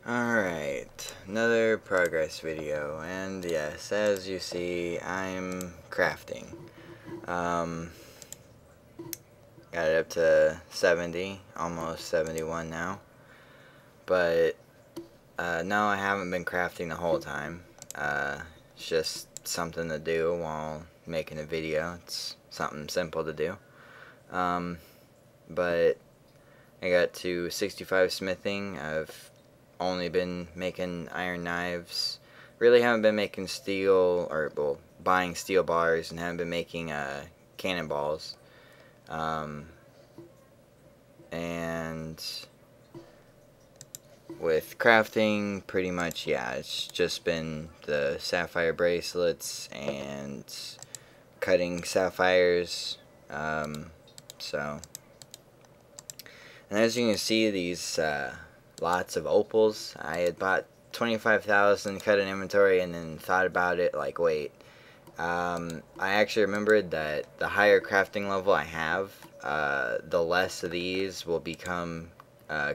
Alright, another progress video, and yes, as you see, I'm crafting. Got it up to 70, almost 71 now, but no, I haven't been crafting the whole time. It's just something to do while making a video. It's something simple to do. But I got to 65 smithing. I've only been making iron knives. Really haven't been making steel, or well, buying steel bars, and haven't been making cannonballs. And with crafting, pretty much, yeah, it's just been the sapphire bracelets and cutting sapphires. So, and as you can see, these lots of opals. I had bought 25,000, cut an inventory, and then thought about it like, wait. I actually remembered that the higher crafting level I have, the less of these will become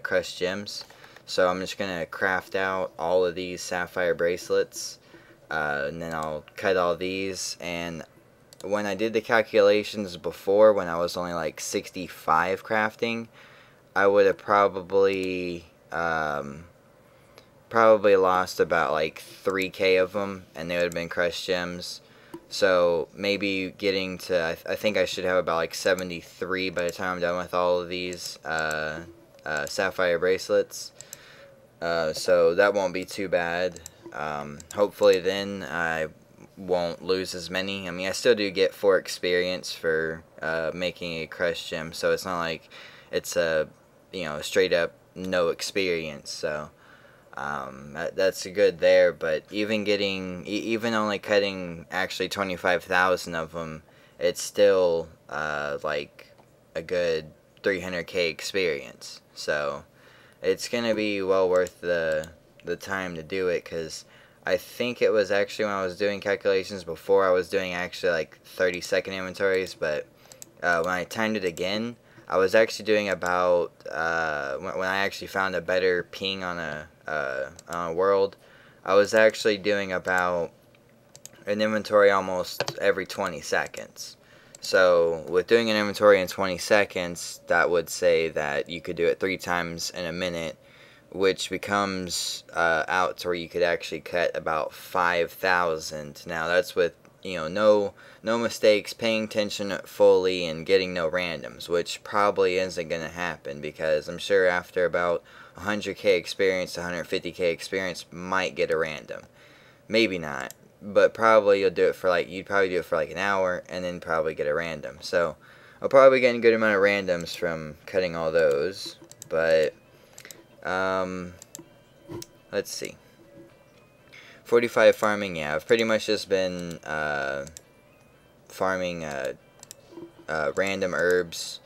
crushed gems. So I'm just going to craft out all of these sapphire bracelets, and then I'll cut all these. And when I did the calculations before, when I was only like 65 crafting, I would have probably lost about like 3k of them, and they would have been crushed gems. So maybe getting to, I think I should have about like 73 by the time I'm done with all of these sapphire bracelets. So that won't be too bad. Hopefully then I won't lose as many. I mean, I still do get 4 experience for making a crushed gem, so it's not like it's a, you know, straight up no experience. So that's good there, but even only cutting actually 25,000 of them, it's still like a good 300k experience. So it's gonna be well worth the time to do it, because I think it was actually, when I was doing calculations before, I was doing actually like 30-second inventories, but when I timed it again, I was actually doing about, when I actually found a better ping on a world, I was actually doing about an inventory almost every 20 seconds. So with doing an inventory in 20 seconds, that would say that you could do it 3 times in a minute, which becomes out to where you could actually cut about 5,000. Now that's with, you know, no mistakes, paying attention fully, and getting no randoms, which probably isn't going to happen, because I'm sure after about 100k experience to 150k experience might get a random. Maybe not, but probably you'd probably do it for like an hour and then probably get a random. So I'll probably get a good amount of randoms from cutting all those, but let's see. 45 farming, yeah, I've pretty much just been farming random herbs.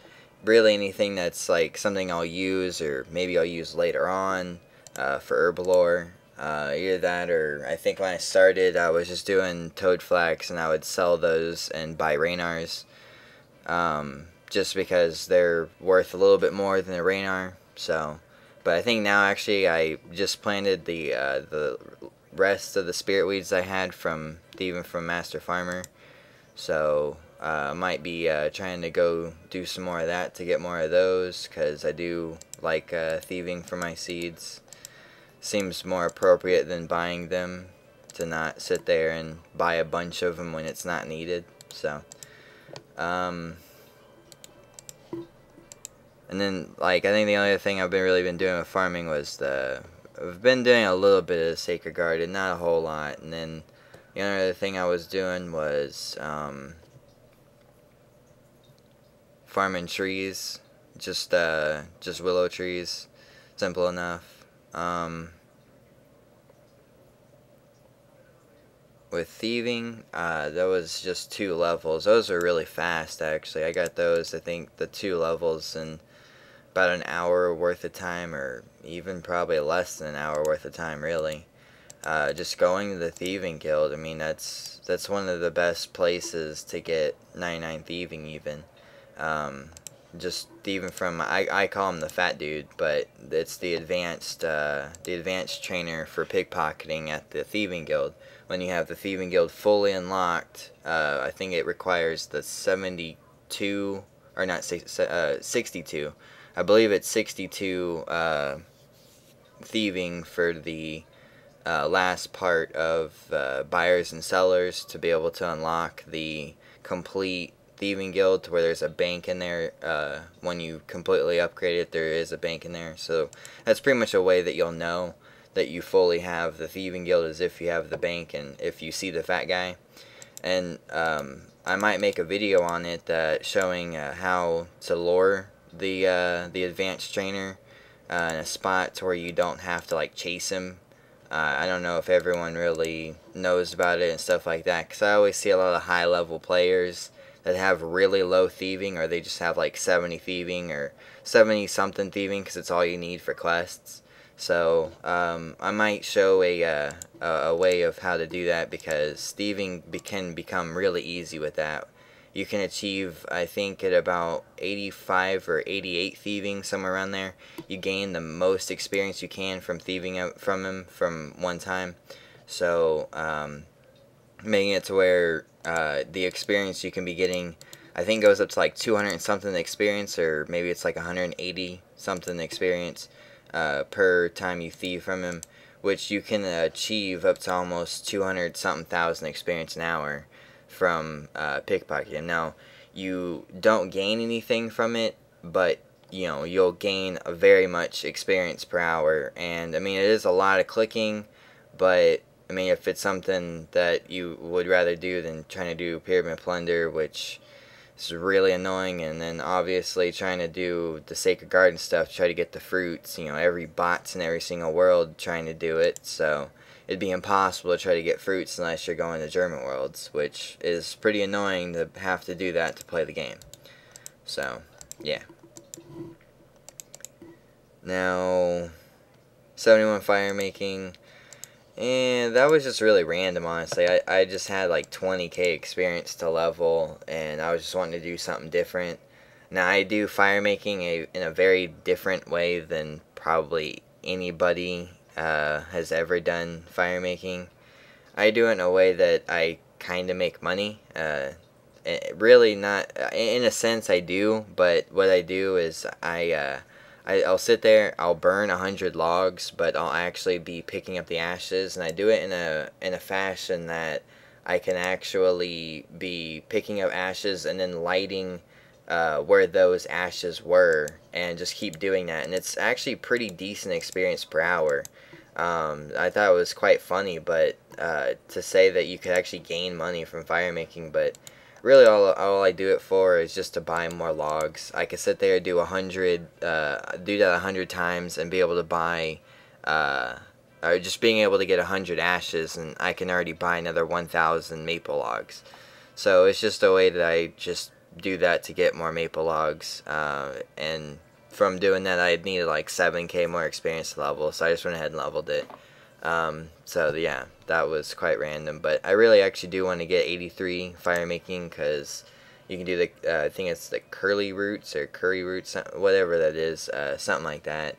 Really anything that's like something I'll use, or maybe I'll use later on for herb lore. Either that, or I think when I started I was just doing toad flax, and I would sell those and buy raynars, just because they're worth a little bit more than a raynar. So, but I think now actually I just planted the rest of the spirit weeds I had from Thieving from Master Farmer. So I might be trying to go do some more of that to get more of those, because I do like thieving for my seeds. Seems more appropriate than buying them, to not sit there and buy a bunch of them when it's not needed. So and then, like, I think the only thing I've really been doing with farming was I've been doing a little bit of Sacred Garden, not a whole lot. And then the other thing I was doing was farming trees, just willow trees, simple enough. With thieving, that was just 2 levels. Those are really fast, actually. I got those, I think, the 2 levels in about an hour worth of time, or even probably less than an hour worth of time, really. Just going to the Thieving Guild, I mean, that's one of the best places to get 99 thieving, even. just thieving from, I call him the fat dude, but it's the advanced trainer for pickpocketing at the Thieving Guild. When you have the Thieving Guild fully unlocked, I think it requires the 72, or not 62. I believe it's 62 thieving for the last part of buyers and sellers to be able to unlock the complete Thieving Guild, to where there's a bank in there. When you completely upgrade it, there is a bank in there. So that's pretty much a way that you'll know that you fully have the Thieving Guild, is if you have the bank and if you see the fat guy. And I might make a video on it showing how to lure the advanced trainer in a spot to where you don't have to like chase him. I don't know if everyone really knows about it and stuff like that, because I always see a lot of high level players that have really low thieving, or they just have like 70 thieving or 70 something thieving, because it's all you need for quests. So I might show a way of how to do that, because thieving can become really easy with that. You can achieve, I think, at about 85 or 88 thieving, somewhere around there. You gain the most experience you can from thieving from him from one time. So making it to where the experience you can be getting, I think, goes up to like 200 and something experience, or maybe it's like 180 something experience per time you thieve from him, which you can achieve up to almost 200 something thousand experience an hour from pickpocketing. Now, you don't gain anything from it, but you know, you'll gain a very much experience per hour. And I mean, it is a lot of clicking, but I mean, if it's something that you would rather do than trying to do pyramid plunder, which is really annoying, and then obviously trying to do the Sacred Garden stuff, try to get the fruits, you know, every bot's in every single world trying to do it, so it'd be impossible to try to get fruits unless you're going to German worlds, which is pretty annoying to have to do that to play the game. So, yeah. Now, 71 Firemaking, and that was just really random, honestly. I just had like 20k experience to level, and I was just wanting to do something different. Now, I do Firemaking in a very different way than probably anybody has ever done Firemaking. I do it in a way that I kind of make money. Really not, in a sense I do, but what I do is I'll sit there, I'll burn 100 logs, but I'll actually be picking up the ashes, and I do it in a fashion that I can actually be picking up ashes and then lighting where those ashes were, and just keep doing that, and it's actually pretty decent experience per hour. I thought it was quite funny, but to say that you could actually gain money from Firemaking, but really all I do it for is just to buy more logs. I could sit there, do 100, do that 100 times, and be able to buy, or just being able to get 100 ashes, and I can already buy another 1,000 maple logs. So it's just a way that I just do that to get more maple logs, and from doing that I needed like 7k more experience level, so I just went ahead and leveled it. So yeah, that was quite random, but I really actually do want to get 83 Firemaking, because you can do the, I think it's the curly roots, or curry roots, whatever that is, something like that.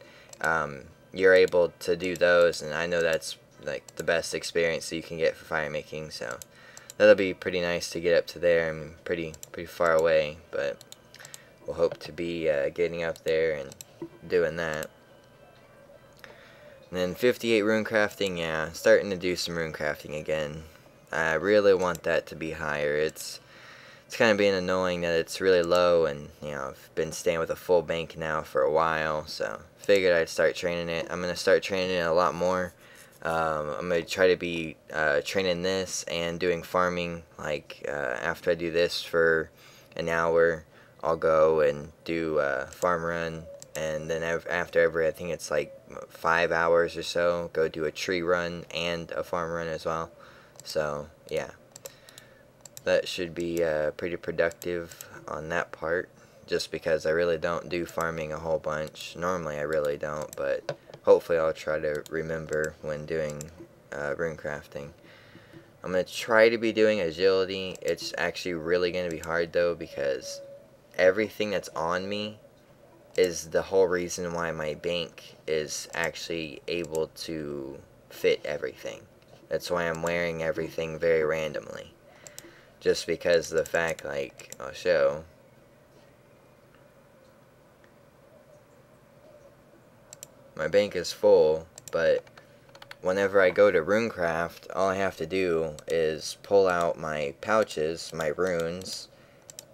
You're able to do those, and I know that's like the best experience that you can get for Firemaking, so that'll be pretty nice to get up to there. I'm pretty far away, but we'll hope to be getting up there and doing that. And then 58 Runecrafting, yeah, starting to do some Runecrafting again. I really want that to be higher. It's kind of being annoying that it's really low, and you know, I've been staying with a full bank now for a while, so figured I'd start training it. I'm going to start training it a lot more. I'm going to try to be training this and doing farming. Like after I do this for an hour, I'll go and do a farm run, and then after every, I think it's like 5 hours or so, go do a tree run and a farm run as well. So yeah, that should be pretty productive on that part, just because I really don't do farming a whole bunch. Normally I really don't, but hopefully I'll try to remember when doing Runecrafting. I'm going to try to be doing agility. It's actually really going to be hard though, because everything that's on me is the whole reason why my bank is actually able to fit everything. That's why I'm wearing everything very randomly. Just because of the fact, like, I'll show. My bank is full, but whenever I go to Runecraft, all I have to do is pull out my pouches, my runes,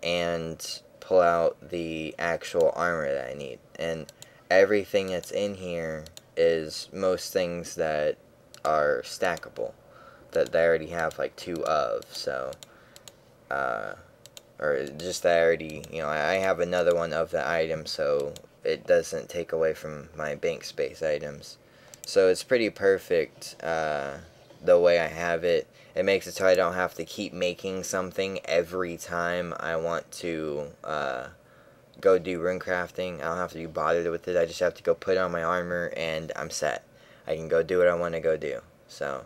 and pull out the actual armor that I need. And everything that's in here is most things that are stackable, that I already have like 2 of, so, or just that I already, you know, I have another one of the item, so it doesn't take away from my bank space items. So it's pretty perfect, the way I have it. It makes it so I don't have to keep making something every time I want to go do runecrafting. I don't have to be bothered with it. I just have to go put on my armor and I'm set. I can go do what I want to go do. So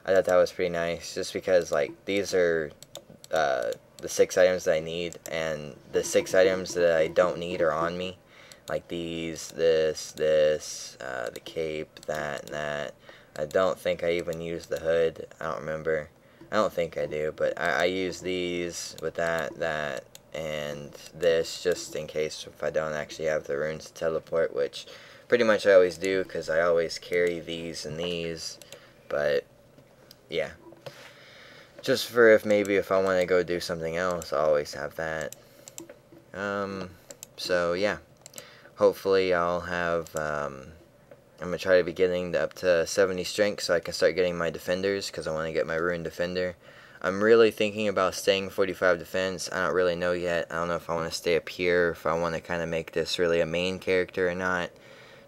I thought that was pretty nice, just because like these are the 6 items that I need, and the 6 items that I don't need are on me. Like these, this, the cape, that, and that. I don't think I even use the hood. I don't remember. I don't think I do, but I use these with that, and this just in case if I don't actually have the runes to teleport, which pretty much I always do because I always carry these and these. But yeah, just for if maybe if I want to go do something else, I always have that. So yeah, hopefully I'll have, I'm going to try to be getting up to 70 strength so I can start getting my defenders, because I want to get my rune defender. I'm really thinking about staying 45 defense. I don't really know yet. I don't know if I want to stay up here, if I want to kind of make this really a main character or not.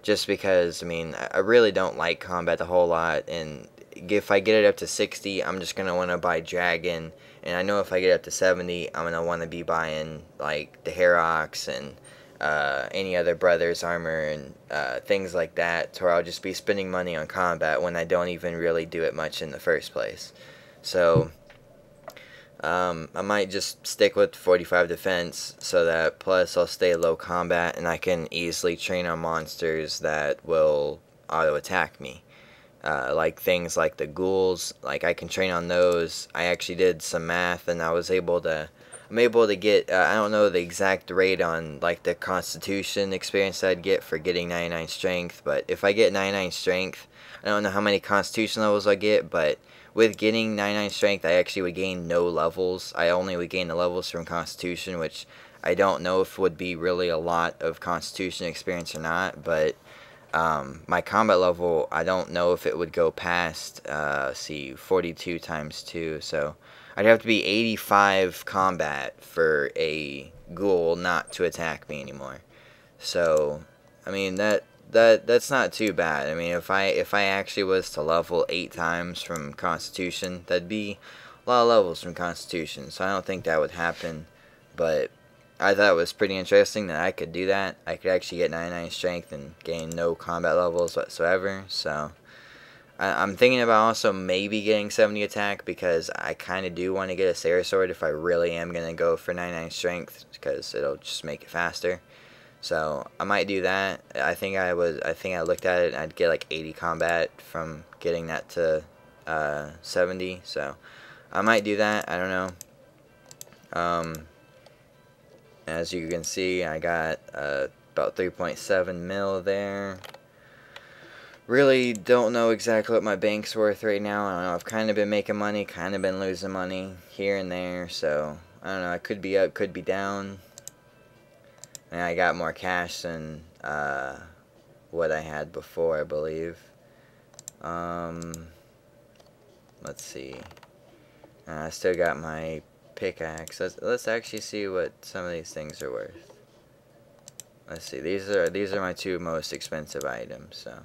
Just because, I mean, I really don't like combat a whole lot, and if I get it up to 60, I'm just going to want to buy Dragon, and I know if I get up to 70, I'm going to want to be buying, like, the Herox and any other Brothers armor and things like that, to where I'll just be spending money on combat when I don't even really do it much in the first place. So I might just stick with 45 defense, so that plus I'll stay low combat and I can easily train on monsters that will auto attack me. Like things like the ghouls, like I can train on those. I actually did some math and I'm able to get, I don't know the exact rate on like the constitution experience I'd get for getting 99 strength, but if I get 99 strength, I don't know how many constitution levels I get, but with getting 99 strength, I actually would gain no levels. I only would gain the levels from constitution, which I don't know if would be really a lot of constitution experience or not, but my combat level, I don't know if it would go past, see, 42 times 2, so I'd have to be 85 combat for a ghoul not to attack me anymore. So, I mean, that's not too bad. I mean, if I actually was to level 8 times from Constitution, that'd be a lot of levels from Constitution, so I don't think that would happen, but I thought it was pretty interesting that I could do that. I could actually get 99 strength and gain no combat levels whatsoever, so I'm thinking about also maybe getting 70 attack, because I kind of do want to get a Sarah Sword if I really am going to go for 99 strength, because it'll just make it faster. So I might do that. I think I looked at it and I'd get like 80 combat from getting that to 70, so I might do that. I don't know. As you can see, I got about 3.7 mil there. Really don't know exactly what my bank's worth right now. I don't know. I've kind of been making money, kind of been losing money here and there. So, I don't know. I could be up, could be down. And I got more cash than what I had before, I believe. Let's see. I still got my pickaxe. Let's actually see what some of these things are worth. Let's see. These are my 2 most expensive items. So.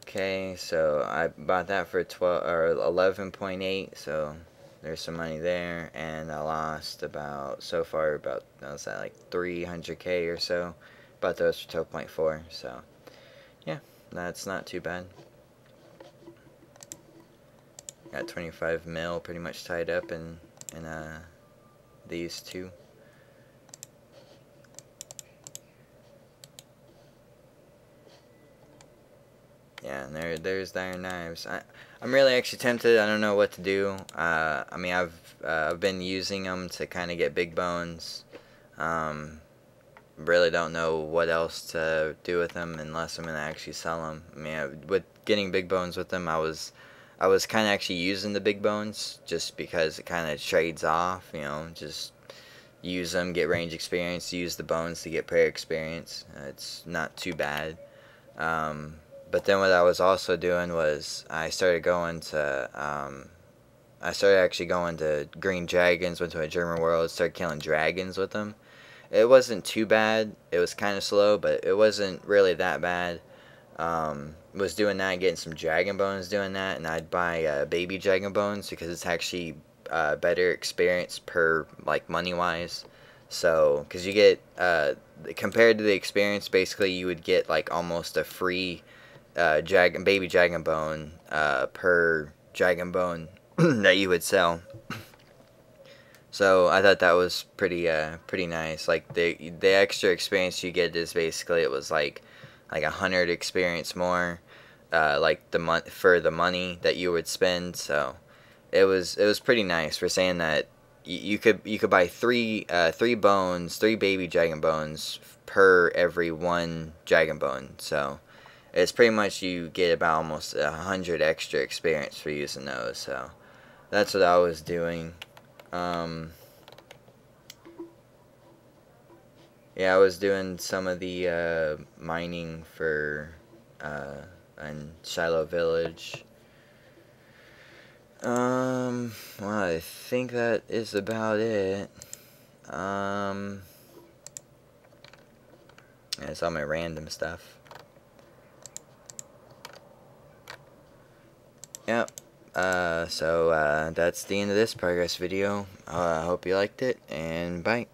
Okay, so I bought that for 11.8, so there's some money there, and I lost about, so far, about, what's that, like 300k or so. Bought those for 12.4, so yeah, that's not too bad. Got 25 mil pretty much tied up in these 2. there's the iron knives. I'm really actually tempted. I don't know what to do. I mean, I've been using them to kind of get big bones. Really don't know what else to do with them unless I'm gonna actually sell them. I mean, with getting big bones with them, I was kind of actually using the big bones just because it kind of trades off. You know, just use them, get range experience. Use the bones to get prayer experience. It's not too bad. But then what I was also doing was I started actually going to Green Dragons, went to a German world, started killing dragons with them. It wasn't too bad. It was kind of slow, but it wasn't really that bad. Was doing that, getting some dragon bones doing that, and I'd buy baby dragon bones because it's actually better experience per, like, money-wise. So, because you get, compared to the experience, basically you would get, like, almost a free baby dragon bone per dragon bone that you would sell. So I thought that was pretty nice. Like the extra experience you get is basically it was like 100 experience more, like for the money that you would spend. So it was pretty nice for saying that you could buy three bones, 3 baby dragon bones per every 1 dragon bone. So it's pretty much you get about almost 100 extra experience for using those. So that's what I was doing. Yeah, I was doing some of the mining for in Shiloh Village. Well, I think that is about it. Yeah, it's all my random stuff. Yep. So that's the end of this progress video. I hope you liked it, and bye.